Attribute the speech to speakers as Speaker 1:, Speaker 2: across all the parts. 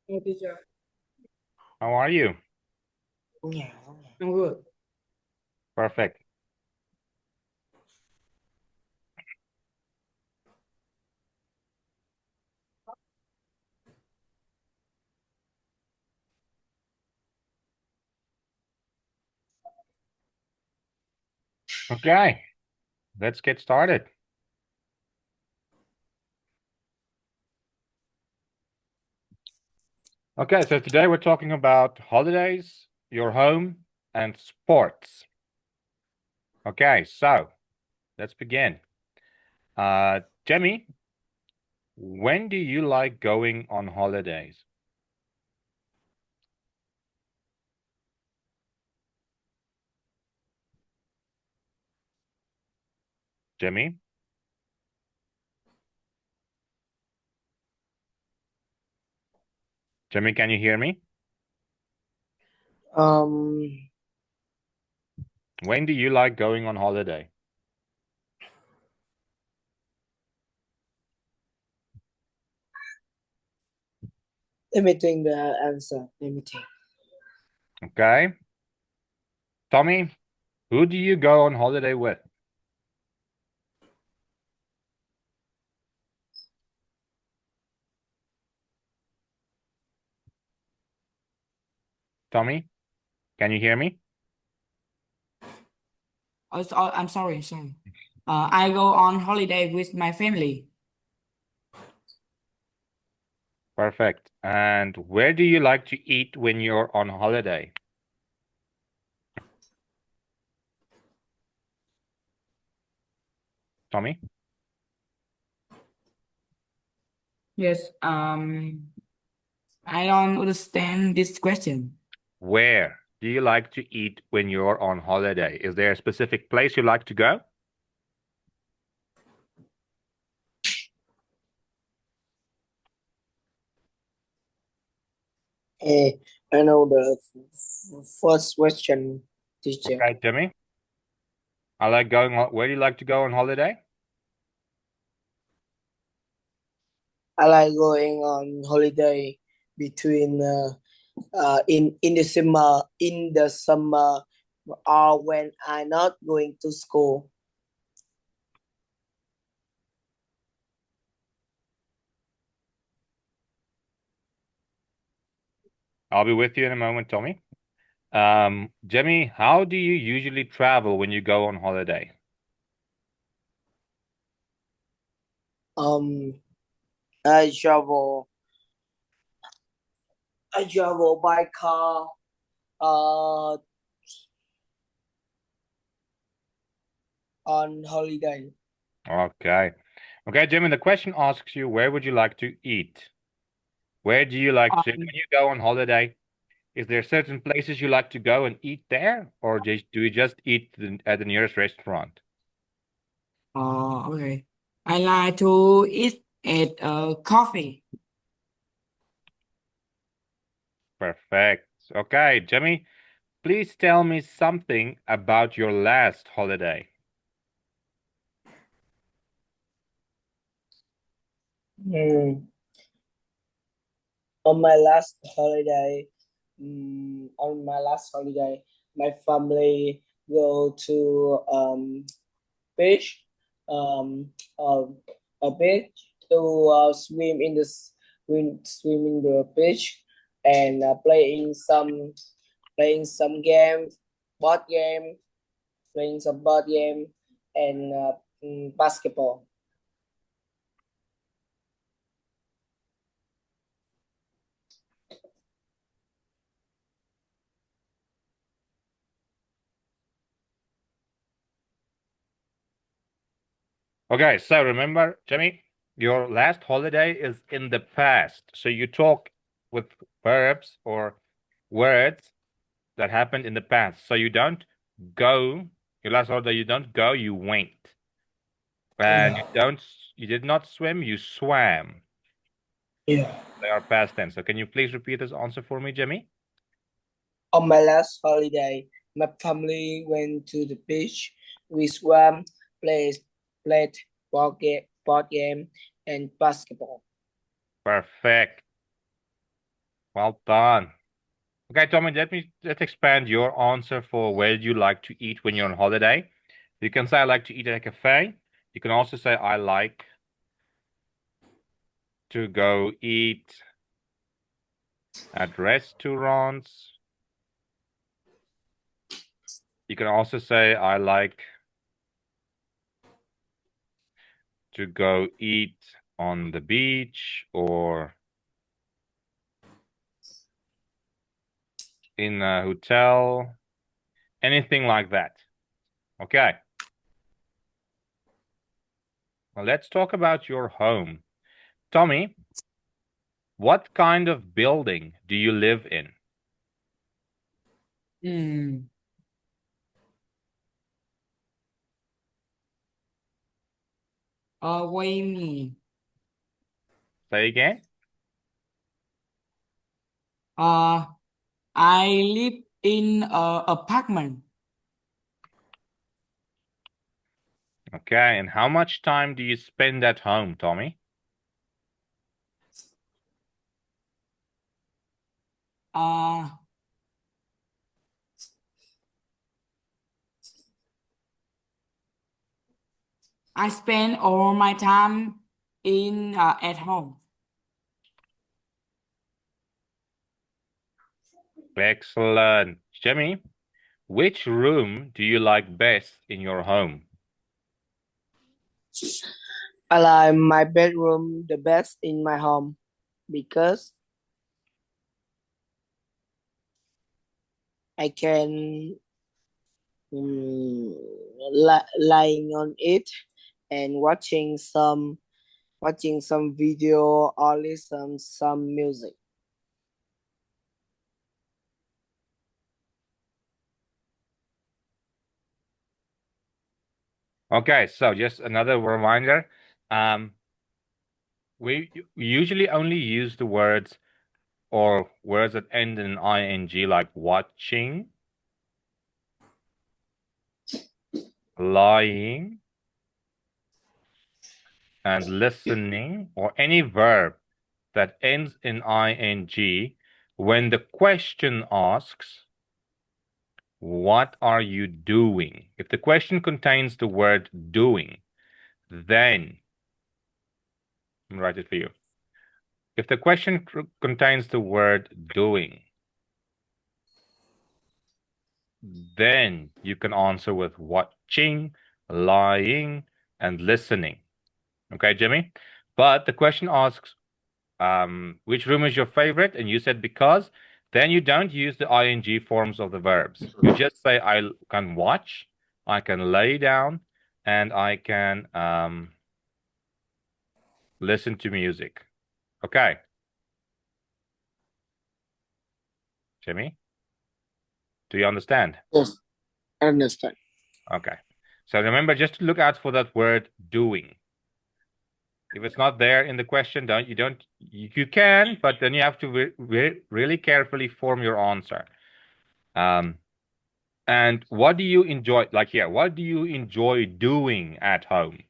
Speaker 1: Hello, teacher.
Speaker 2: How are you?
Speaker 1: I'm good.
Speaker 2: Perfect. Okay, let's get started. Okay, so today we're talking about holidays, your home, and sports. Okay, so let's begin. Jemmy, when do you like going on holidays? Jemmy? Jemmy, can you hear me?
Speaker 1: Um,
Speaker 2: When do you like going on holiday?
Speaker 1: Let me think the answer. Let me think.
Speaker 2: Okay. Tommy, who do you go on holiday with? Tommy, can you hear me?
Speaker 3: I'm sorry. I go on holiday with my family.
Speaker 2: Perfect. And where do you like to eat when you're on holiday? Tommy?
Speaker 3: Yes. I don't understand this question.
Speaker 2: Where do you like to eat when you're on holiday? Is there a specific place you like to go?
Speaker 1: I know the first question, teacher.
Speaker 2: Okay, Jimmy. Where do you like to go on holiday?
Speaker 1: I like going on holiday between in the summer or when I'm not going to school.
Speaker 2: I'll be with you in a moment, Tommy. Jimmy, how do you usually travel when you go on holiday?
Speaker 1: Um, I travel. I travel by car. Uh, on holiday.
Speaker 2: Okay. Okay, Jimmy, the question asks you, where would you like to eat? Where do you like to, when
Speaker 3: Um,
Speaker 2: you go on holiday, is there certain places you like to go and eat there, or do you just eat at the nearest restaurant?
Speaker 3: okay. I like to eat at coffee.
Speaker 2: Perfect. Okay, Jimmy, please tell me something about your last holiday.
Speaker 1: Hmm. On my last holiday, my family go to beach, um, uh, a beach to swim in the beach and playing some games, board game, playing some board game and basketball.
Speaker 2: Okay, so remember, Jimmy, your last holiday is in the past. So you talk with verbs or words that happened in the past. So you don't go, your last holiday, you don't go, you went. And
Speaker 1: Yeah,
Speaker 2: you did not swim, you swam.
Speaker 1: yeah.
Speaker 2: They are past tense. So can you please repeat this answer for me, Jimmy?
Speaker 1: On my last holiday, my family went to the beach. We swam, played, played board game, and basketball.
Speaker 2: Perfect. Well done. Okay, Tommy, let's expand your answer for where you like to eat when you're on holiday. You can say I like to eat at a cafe. You can also say I like to go eat at restaurants. You can also say I like to go eat on the beach or in a hotel, anything like that. Okay. Well, let's talk about your home. Tommy, what kind of building do you live in?
Speaker 3: What do you mean?
Speaker 2: Say again?
Speaker 3: I live in a apartment.
Speaker 2: Okay, and how much time do you spend at home, Tommy?
Speaker 3: Uh, I spend all my time in at home.
Speaker 2: Excellent. Jimmy, which room do you like best in your home?
Speaker 1: I like my bedroom the best in my home because I can lying on it and watching some video or listen some music.
Speaker 2: Okay, so just another reminder. We usually only use the words or words that end in ing, like watching, lying, and listening, or any verb that ends in ing when the question asks, what are you doing? If the question contains the word doing, then, let me write it for you. If the question contains the word doing, then you can answer with watching, lying, and listening. Okay, Jimmy? But the question asks, which room is your favorite? And you said because, then you don't use the ing forms of the verbs. You just say, I can watch, I can lay down, and I can listen to music. Okay. Jimmy, do you understand?
Speaker 1: Yes, I understand.
Speaker 2: Okay. So remember just to look out for that word doing. If it's not there in the question, you can, but then you have to really carefully form your answer. And what do you enjoy, like here, what do you enjoy doing at home?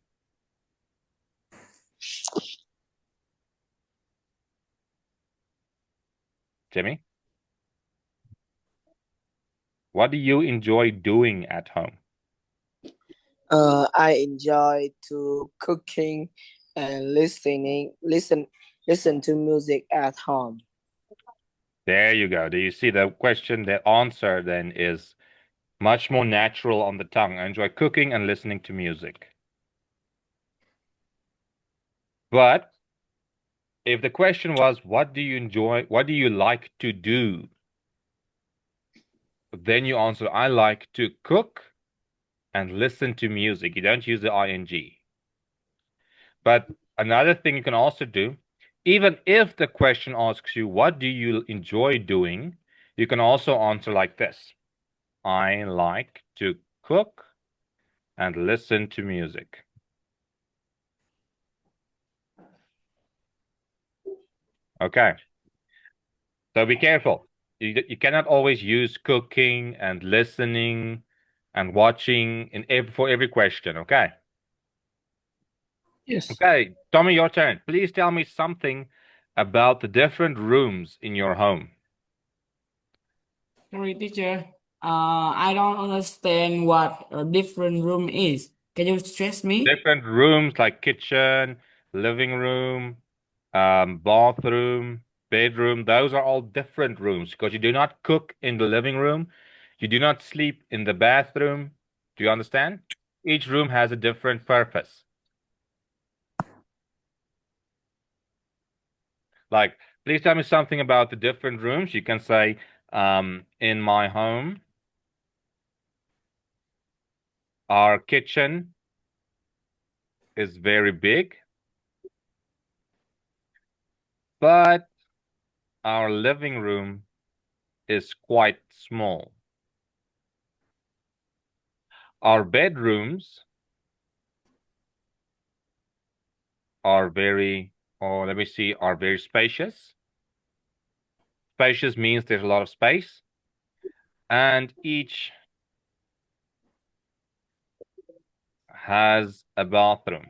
Speaker 2: Jimmy? What do you enjoy doing at home?
Speaker 1: I enjoy to cooking and listen to music at home.
Speaker 2: There you go. Do you see the question? The answer then is much more natural on the tongue. I enjoy cooking and listening to music. But if the question was, what do you enjoy? What do you like to do? Then you answer, I like to cook and listen to music. You don't use the ing. But another thing you can also do, even if the question asks you, what do you enjoy doing? You can also answer like this. I like to cook and listen to music. Okay. So be careful. You cannot always use cooking and listening and watching for every question, okay?
Speaker 1: Yes.
Speaker 2: Okay, Tommy, your turn. Please tell me something about the different rooms in your home.
Speaker 3: Sorry, teacher. I don't understand what a different room is. Can you stress me?
Speaker 2: Different rooms like kitchen, living room, bathroom, bedroom. Those are all different rooms because you do not cook in the living room. You do not sleep in the bathroom. Do you understand? Each room has a different purpose. Like, please tell me something about the different rooms. You can say, in my home, our kitchen is very big, but our living room is quite small. Our bedrooms are very, or let me see, are very spacious. Spacious means there's a lot of space, and each has a bathroom.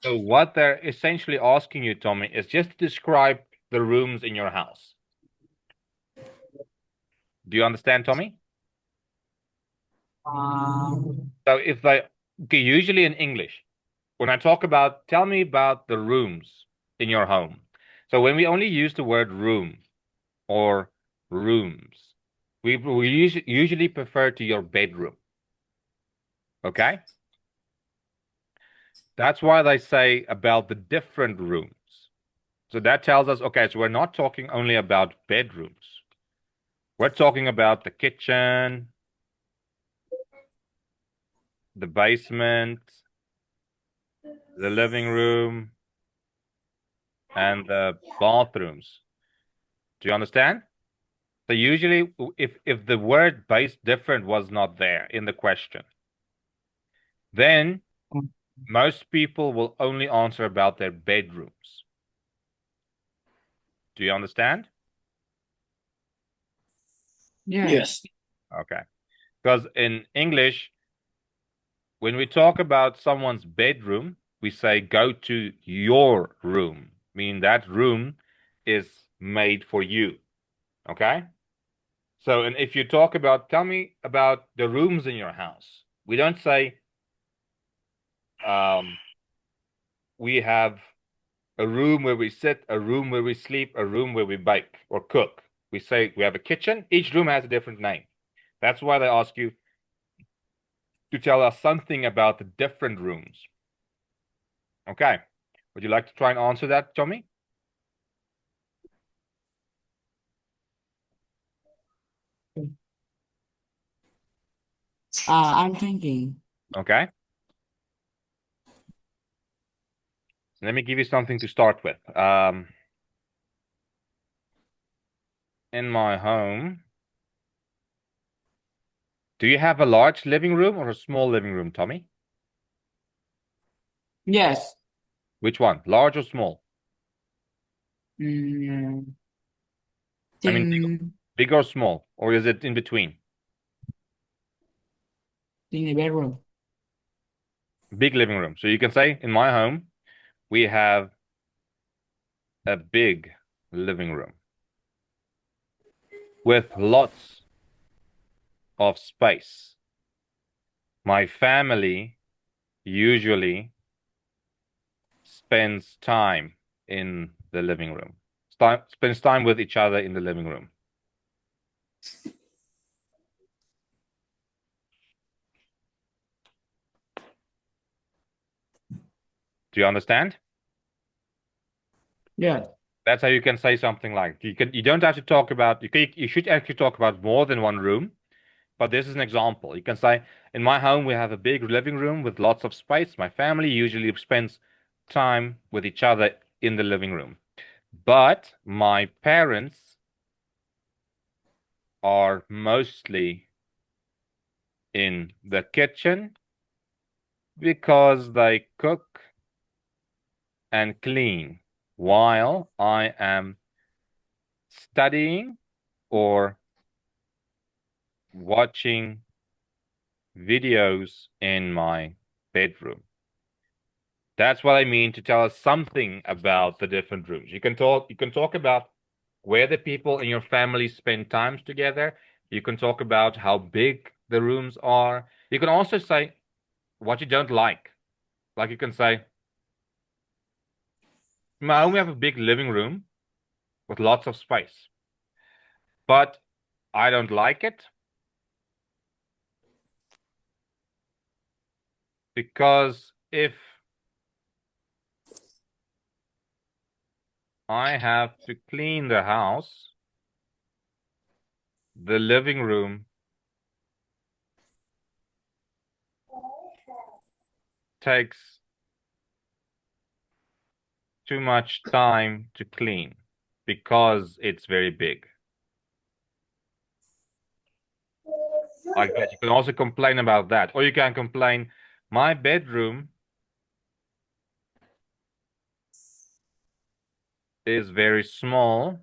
Speaker 2: So what they're essentially asking you, Tommy, is just to describe the rooms in your house. Do you understand, Tommy? So if they, okay, usually in English, when I talk about, tell me about the rooms in your home. So when we only use the word room or rooms, we usually prefer to your bedroom. Okay? That's why they say about the different rooms. So that tells us, okay, so we're not talking only about bedrooms. We're talking about the kitchen, the basement, the living room, and the bathrooms. Do you understand? So usually if the word base different was not there in the question, then most people will only answer about their bedrooms. Do you understand?
Speaker 1: Yes.
Speaker 2: Okay. Because in English, when we talk about someone's bedroom, we say go to your room, meaning that room is made for you. Okay? So, and if you talk about, tell me about the rooms in your house, we don't say, we have a room where we sit, a room where we sleep, a room where we bake or cook. We say we have a kitchen. Each room has a different name. That's why they ask you to tell us something about the different rooms. Okay. Would you like to try and answer that, Tommy?
Speaker 3: I'm thinking.
Speaker 2: Okay. Let me give you something to start with. In my home, do you have a large living room or a small living room, Tommy?
Speaker 3: Yes.
Speaker 2: Which one, large or small?
Speaker 3: Mm,
Speaker 2: I mean, big or small, or is it in between?
Speaker 3: in the bedroom.
Speaker 2: Big living room. So you can say, in my home, we have a big living room with lots of space. My family usually spends time in the living room. Spends time with each other in the living room. Do you understand?
Speaker 3: Yeah.
Speaker 2: That's how you can say something like, you don't have to talk about, you should actually talk about more than one room, but this is an example. You can say, in my home, we have a big living room with lots of space. My family usually spends time with each other in the living room. But my parents are mostly in the kitchen because they cook and clean while I am studying or watching videos in my bedroom. That's what I mean to tell us something about the different rooms. You can talk about where the people in your family spend times together. You can talk about how big the rooms are. You can also say what you don't like. Like you can say, in my home we have a big living room with lots of space, but I don't like it because if I have to clean the house, the living room takes too much time to clean because it's very big. Like that. You can also complain about that. Or you can complain, my bedroom is very small,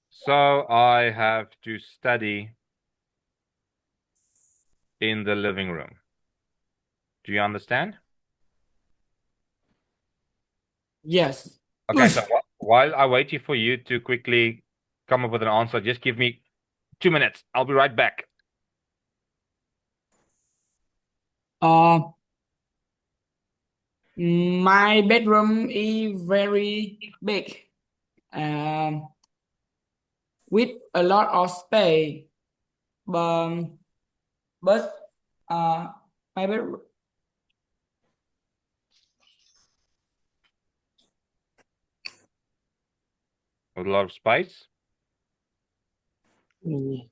Speaker 2: so I have to study in the living room. Do you understand?
Speaker 3: Yes.
Speaker 2: Okay, so while I wait for you to quickly come up with an answer, just give me 2 minutes. I'll be right back.
Speaker 3: My bedroom is very big, um, with a lot of space. But but my bedroom
Speaker 2: With a lot of spice.
Speaker 1: Mm.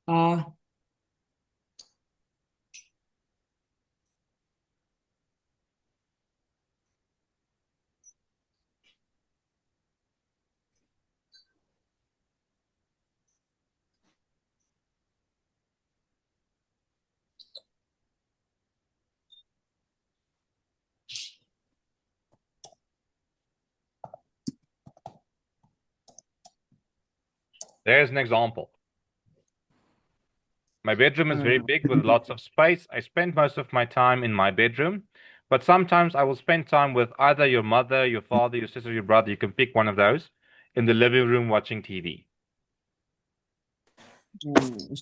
Speaker 3: uh
Speaker 2: There's an example. My bedroom is very big with lots of space. I spend most of my time in my bedroom, but sometimes I will spend time with either your mother, your father, your sister, your brother. You can pick one of those in the living room watching TV.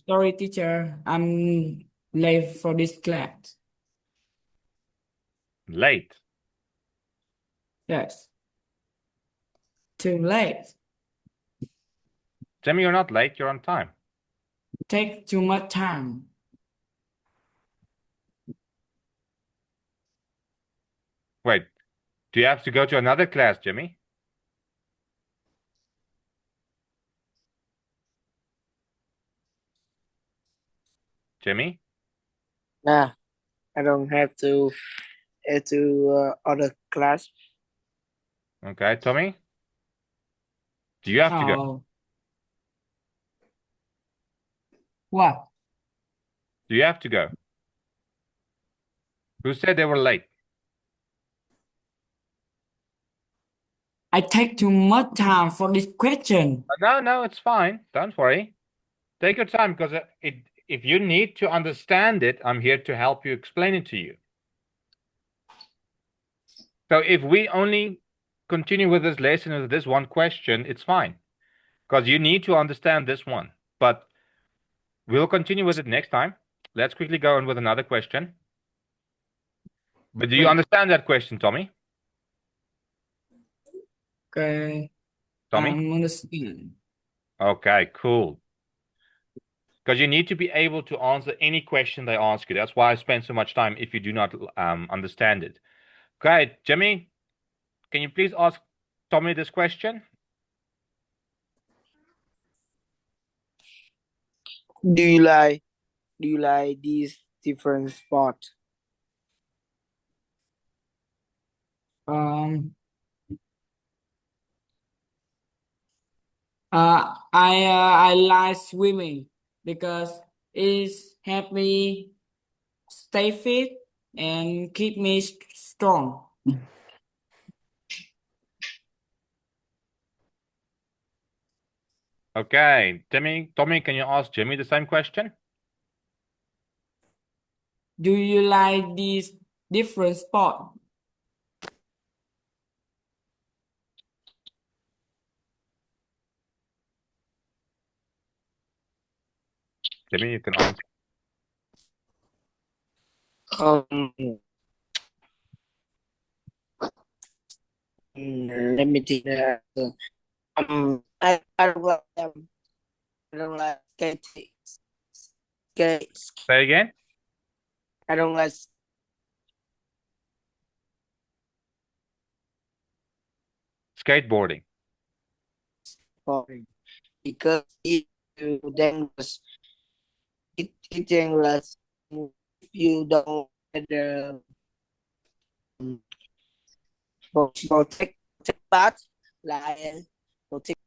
Speaker 3: Sorry, teacher. I'm late for this class.
Speaker 2: Late.
Speaker 3: Yes. Too late.
Speaker 2: Jimmy, you're not late, you're on time.
Speaker 3: Take too much time.
Speaker 2: Wait, do you have to go to another class, Jimmy? Jimmy?
Speaker 1: Nah, I don't have to other class.
Speaker 2: Okay, Tommy? Do you have to go?
Speaker 3: Oh, what?
Speaker 2: Do you have to go? Who said they were late?
Speaker 3: I take too much time for this question.
Speaker 2: No, it's fine. Don't worry. Take your time because if you need to understand it, I'm here to help you explain it to you. So if we only continue with this lesson with this one question, it's fine because you need to understand this one. But we'll continue with it next time. Let's quickly go on with another question. But do you
Speaker 3: Wait.
Speaker 2: understand that question, Tommy?
Speaker 3: Okay.
Speaker 2: Tommy?
Speaker 3: Understand.
Speaker 2: Okay, cool. Because you need to be able to answer any question they ask you. That's why I spend so much time if you do not understand it. Okay, Jimmy, can you please ask Tommy this question?
Speaker 1: Do you like these different sport?
Speaker 3: Um. I like swimming because it's help me stay fit and keep me strong.
Speaker 2: Okay, Tommy, can you ask Jimmy the same question?
Speaker 3: Do you like these different sport?
Speaker 2: Jimmy, you can answer.
Speaker 1: Let me think. I don't like them. I don't like skating.
Speaker 2: Say again.
Speaker 1: I don't like
Speaker 2: Skateboarding.
Speaker 1: sporting because it dangerous. It dangerous if you don't get the protect part like protect.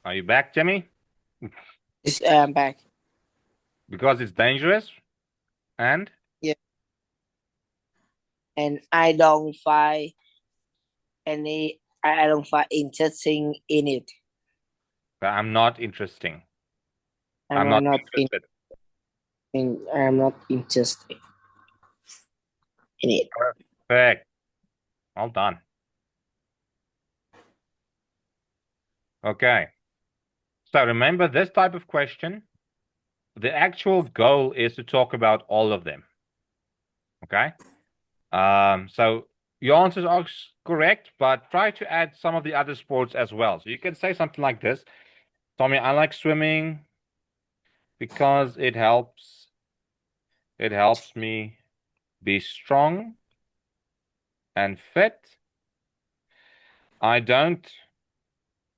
Speaker 2: Are you back, Jimmy?
Speaker 1: This back.
Speaker 2: Because it's dangerous and
Speaker 1: And I don't find any. I don't find interesting in it.
Speaker 2: I'm not interesting.
Speaker 1: I'm
Speaker 2: not
Speaker 1: not
Speaker 2: interested.
Speaker 1: I'm not interested in it.
Speaker 2: Perfect. Well done. Okay. So remember this type of question, the actual goal is to talk about all of them. Okay. So your answers are correct, but try to add some of the other sports as well. So you can say something like this. Tommy, I like swimming because it helps me be strong and fit. I don't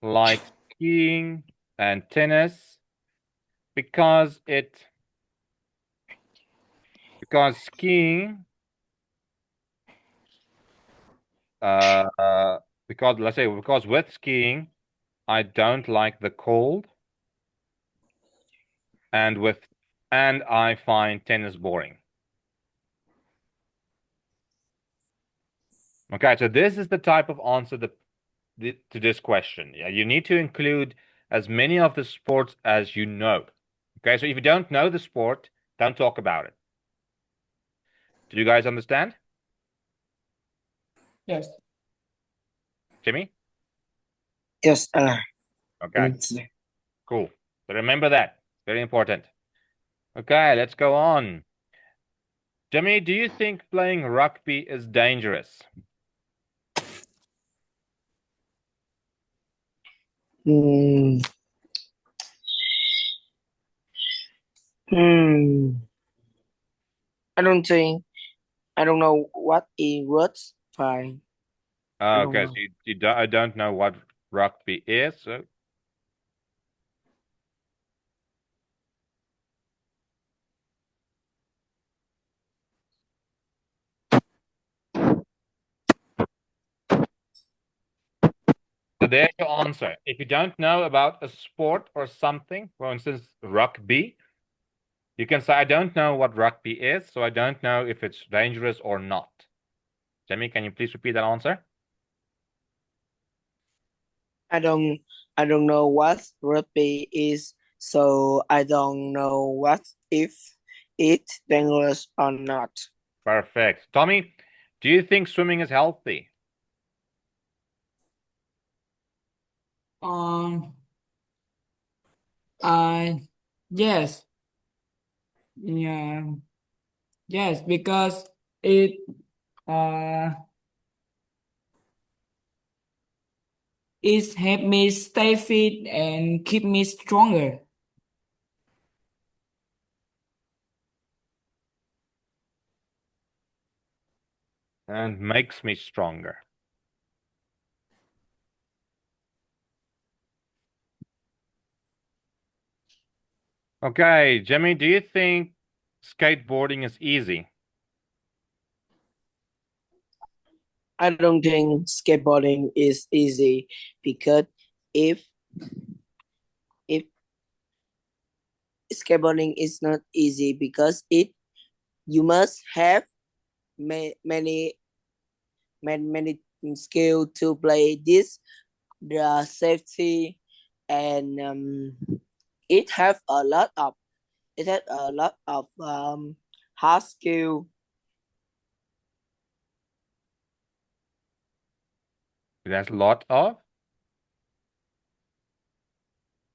Speaker 2: like skiing and tennis because skiing because let's say because with skiing I don't like the cold and I find tennis boring. Okay, so this is the type of answer to this question. Yeah, you need to include as many of the sports as you know. Okay, so if you don't know the sport, don't talk about it. Do you guys understand?
Speaker 3: Yes.
Speaker 1: Jimmy?
Speaker 2: Yes. Okay. Cool. So remember that. Very important. Okay, let's go on. Jimmy, do you think playing rugby is dangerous?
Speaker 1: Hmm. I don't think. I don't know what it was. Fine. I don't
Speaker 2: Okay,
Speaker 1: know.
Speaker 2: so I don't know what rugby is. So there's your answer. If you don't know about a sport or something, for instance, rugby, you can say, I don't know what rugby is, so I don't know if it's dangerous or not. Jamie, can you please repeat that answer?
Speaker 1: I don't know what rugby is, so I don't know what if it dangerous or not.
Speaker 2: Perfect. Tommy, do you think swimming is healthy?
Speaker 3: Um, uh, yes. Yeah. Yes, because uh it help me stay fit and keep me stronger.
Speaker 2: And makes me stronger. Okay, Jimmy, do you think skateboarding is easy?
Speaker 1: I don't think skateboarding is easy because if if skateboarding is not easy because it you must have many skill to play this, the safety, and it have a lot of hard skill.
Speaker 2: There's a lot of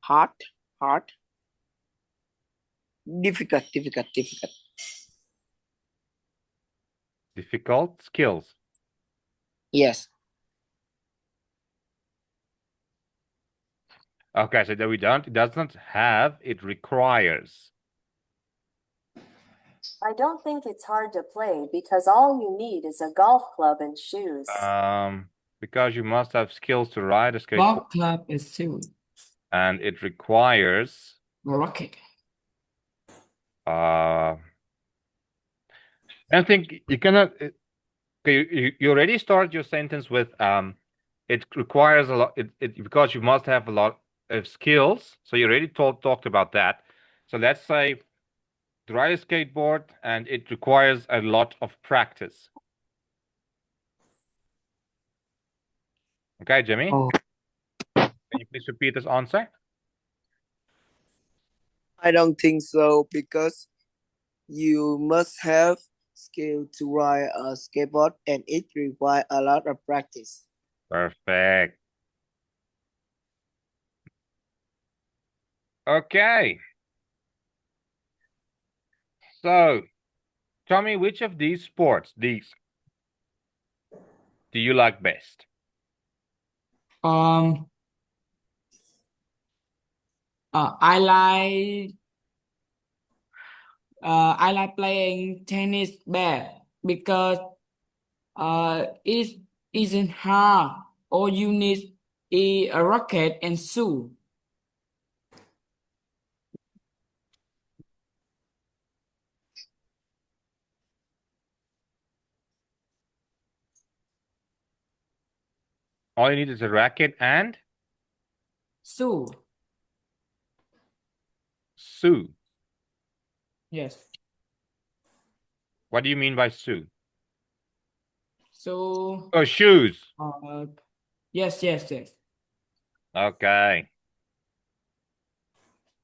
Speaker 1: hard difficult.
Speaker 2: difficult skills.
Speaker 1: Yes.
Speaker 2: Okay, so that we don't, it doesn't have, it requires.
Speaker 4: I don't think it's hard to play because all you need is a golf club and shoes.
Speaker 2: Because you must have skills to ride a skateboard,
Speaker 3: Golf club is shoe.
Speaker 2: and it requires
Speaker 3: Rocket.
Speaker 2: I don't think you cannot. Okay, you already started your sentence with it requires a lot. It because you must have a lot of skills. So you already talked about that. So let's say to ride a skateboard, and it requires a lot of practice. Okay, Jimmy.
Speaker 1: Oh,
Speaker 2: Can you please repeat this answer?
Speaker 1: I don't think so because you must have skill to ride a skateboard and it requires a lot of practice.
Speaker 2: Perfect. Okay. So, tell me, which of these sports, do you like best?
Speaker 3: I like playing tennis bad because it isn't hard. All you need is a racket and shoe.
Speaker 2: All you need is a racket and
Speaker 3: Shoe.
Speaker 2: shoe.
Speaker 3: Yes.
Speaker 2: What do you mean by shoe?
Speaker 3: So
Speaker 2: Oh, shoes.
Speaker 3: yes.
Speaker 2: Okay.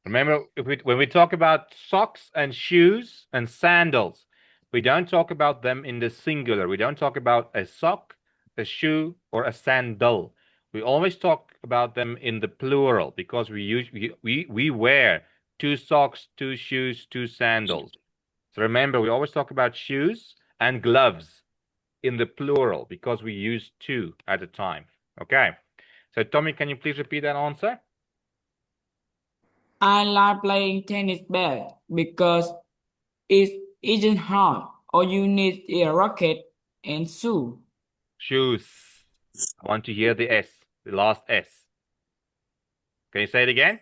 Speaker 2: Remember, when we talk about socks and shoes and sandals, we don't talk about them in the singular. We don't talk about a sock, a shoe, or a sandal. We always talk about them in the plural because we wear 2 socks, 2 shoes, 2 sandals. So remember, we always talk about shoes and gloves in the plural because we use 2 at a time. Okay. So Tommy, can you please repeat that answer?
Speaker 3: I like playing tennis bad because it isn't hard. All you need is a racket and shoe.
Speaker 2: Shoes. I want to hear the S, the last S. Can you say it again?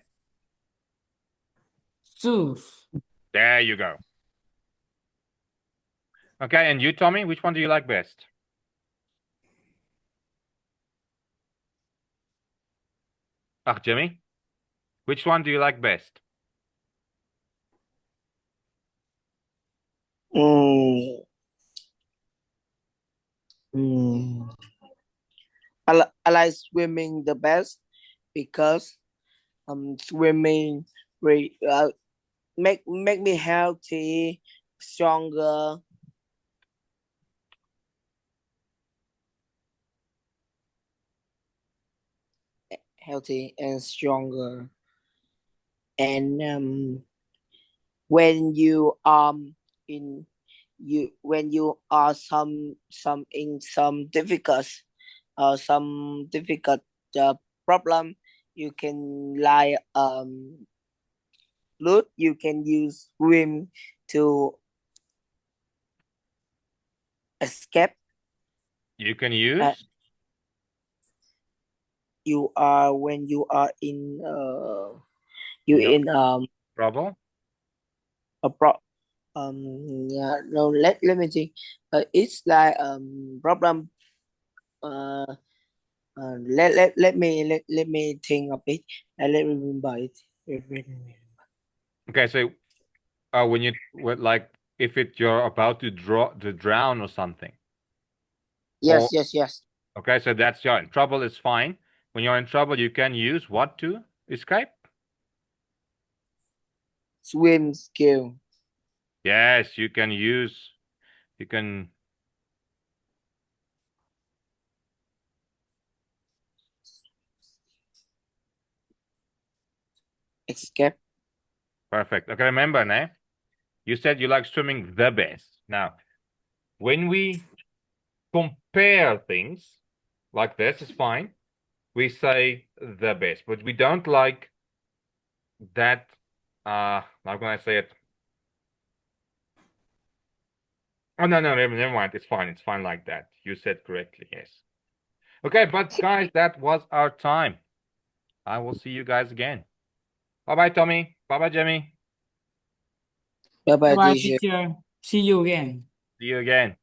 Speaker 3: Shoes.
Speaker 2: There you go. Okay, and you, Tommy, which one do you like best? Jimmy, which one do you like best?
Speaker 1: Mm. Mm. I like swimming the best because swimming make me healthy, stronger. Healthy and stronger. And when you in when you are some in some difficult problem, you can like look, you can use swim to escape.
Speaker 2: You can use
Speaker 1: You are when you are in you
Speaker 2: no
Speaker 1: in
Speaker 2: trouble.
Speaker 1: a pro yeah, no, let me think. It's like problem let me think of it. Let me remember it.
Speaker 2: Okay, so when you like if you're about to drown or something.
Speaker 1: Yes, yes, yes.
Speaker 2: Okay, so that's you're in trouble is fine. When you're in trouble, you can use what to escape?
Speaker 1: Swim skill.
Speaker 2: Yes, you can
Speaker 1: Escape.
Speaker 2: perfect. Okay, remember, ne? You said you like swimming the best. Now, when we compare things like this is fine. We say the best, but we don't like that. How can I say it? Oh no, never mind. It's fine. It's fine like that. You said correctly. Yes. Okay, but guys, that was our time. I will see you guys again. Bye bye, Tommy. Bye bye, Jimmy.
Speaker 1: Bye bye,
Speaker 3: Bye bye,
Speaker 1: teacher.
Speaker 3: teacher. See you again.
Speaker 2: See you again.